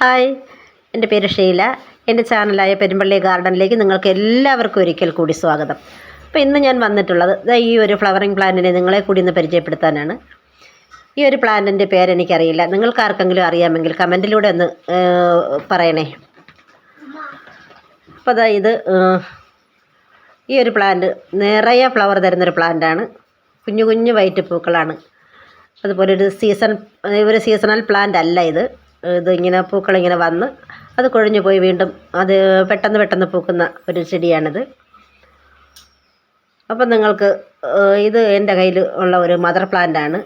Hi, എൻ്റെ പേര് ഷീല. എൻ്റെ ചാനലായ പെരുമ്പള്ളി ഗാർഡനിലേക്ക് നിങ്ങൾക്ക് എല്ലാവർക്കും ഒരിക്കൽ കൂടി സ്വാഗതം. അപ്പോൾ ഇന്ന് ഞാൻ വന്നിട്ടുള്ളത് ഈ ഒരു ഫ്ലവറിങ് പ്ലാന്റിനെ നിങ്ങളെ കൂടി ഒന്ന് പരിചയപ്പെടുത്താനാണ്. ഈ ഒരു പ്ലാന്റിൻ്റെ പേരെനിക്കറിയില്ല. നിങ്ങൾക്ക് ആർക്കെങ്കിലും അറിയാമെങ്കിൽ കമൻറ്റിലൂടെ ഒന്ന് പറയണേ. അപ്പോൾ ഇത് ഈ ഒരു പ്ലാന്റ് നിറയെ ഫ്ലവർ തരുന്നൊരു പ്ലാന്റാണ്. കുഞ്ഞു കുഞ്ഞു വൈറ്റ് പൂക്കളാണ്. അതുപോലെ ഒരു സീസണൽ പ്ലാന്റ് അല്ല ഇത്. ഇങ്ങനെ പൂക്കളിങ്ങനെ വന്ന് അത് കൊഴിഞ്ഞു പോയി വീണ്ടും അത് പെട്ടെന്ന് പൂക്കുന്ന ഒരു ചെടിയാണിത്. അപ്പം നിങ്ങൾക്ക് ഇത് എൻ്റെ കയ്യിൽ ഉള്ള ഒരു മദർ പ്ലാന്റാണ്.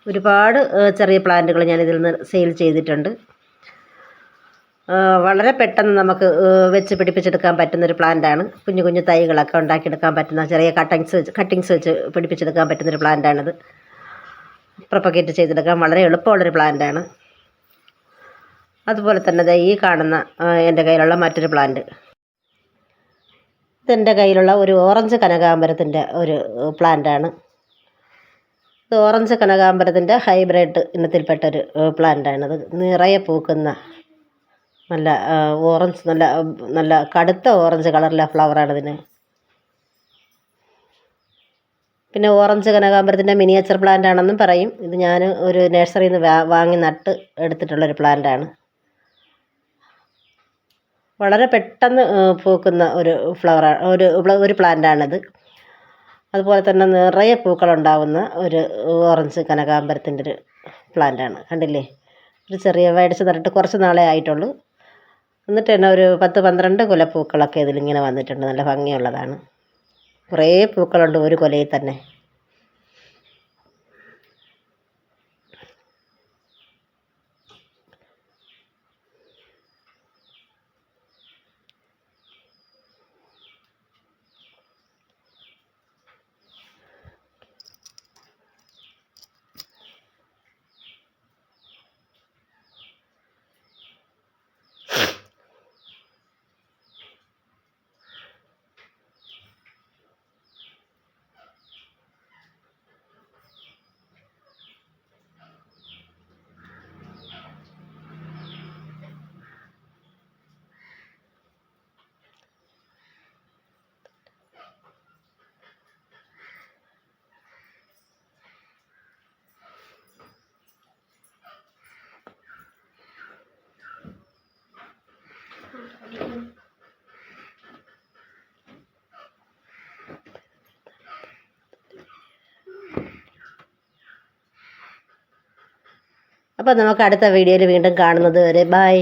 ഒരുപാട് ചെറിയ പ്ലാന്റുകൾ ഞാൻ ഇതിൽ നിന്ന് സെയിൽ ചെയ്തിട്ടുണ്ട്. വളരെ പെട്ടെന്ന് നമുക്ക് വെച്ച് പിടിപ്പിച്ചെടുക്കാൻ പറ്റുന്നൊരു പ്ലാന്റാണ്. കുഞ്ഞു കുഞ്ഞു തൈകളൊക്കെ ഉണ്ടാക്കിയെടുക്കാൻ പറ്റുന്ന ചെറിയ കട്ടിങ്സ് വെച്ച് പിടിപ്പിച്ചെടുക്കാൻ പറ്റുന്നൊരു പ്ലാന്റാണിത്. പ്രൊപ്പഗേറ്റ് ചെയ്തെടുക്കാൻ വളരെ എളുപ്പമുള്ളൊരു പ്ലാന്റാണ്. അതുപോലെ തന്നെ ഈ കാണുന്ന എൻ്റെ കയ്യിലുള്ള മറ്റൊരു പ്ലാന്റ്, ഇതെൻ്റെ കയ്യിലുള്ള ഒരു ഓറഞ്ച് കനകാംബരത്തിൻ്റെ ഒരു പ്ലാന്റാണ്. ഇത് ഓറഞ്ച് കനകാംബരത്തിൻ്റെ ഹൈബ്രിഡ് ഇനത്തിൽപ്പെട്ടൊരു പ്ലാന്റാണിത്. നിറയെ പൂക്കുന്ന നല്ല ഓറഞ്ച് നല്ല കടുത്ത ഓറഞ്ച് കളറിലെ ഫ്ലവറാണ് ഇതിന്. പിന്നെ ഓറഞ്ച് കനകാംബരത്തിൻ്റെ മിനിയേച്ചർ പ്ലാന്റ് ആണെന്നും പറയും. ഇത് ഞാൻ ഒരു നഴ്സറിയിൽ നിന്ന് വാങ്ങി നട്ട് എടുത്തിട്ടുള്ളൊരു പ്ലാന്റാണ്. വളരെ പെട്ടെന്ന് പൂക്കുന്ന ഒരു ഒരു പ്ലാന്റാണിത്. അതുപോലെ തന്നെ നിറയെ പൂക്കളുണ്ടാവുന്ന ഒരു ഓറഞ്ച് കനകാംബരത്തിൻ്റെ ഒരു പ്ലാന്റാണ്. കണ്ടില്ലേ, ഒരു ചെറിയ മേടിച്ച് നട്ടിട്ട് കുറച്ച് നാളേ ആയിട്ടുള്ളൂ. എന്നിട്ട് തന്നെ ഒരു 10-12 കുലപ്പൂക്കളൊക്കെ ഇതിലിങ്ങനെ വന്നിട്ടുണ്ട്. നല്ല ഭംഗിയുള്ളതാണ്. കുറേ പൂക്കളുണ്ട് ഒരു കുലയിൽ തന്നെ. അപ്പോൾ നമുക്ക് അടുത്ത വീഡിയോയിൽ വീണ്ടും കാണുന്നത് വരെ ബൈ.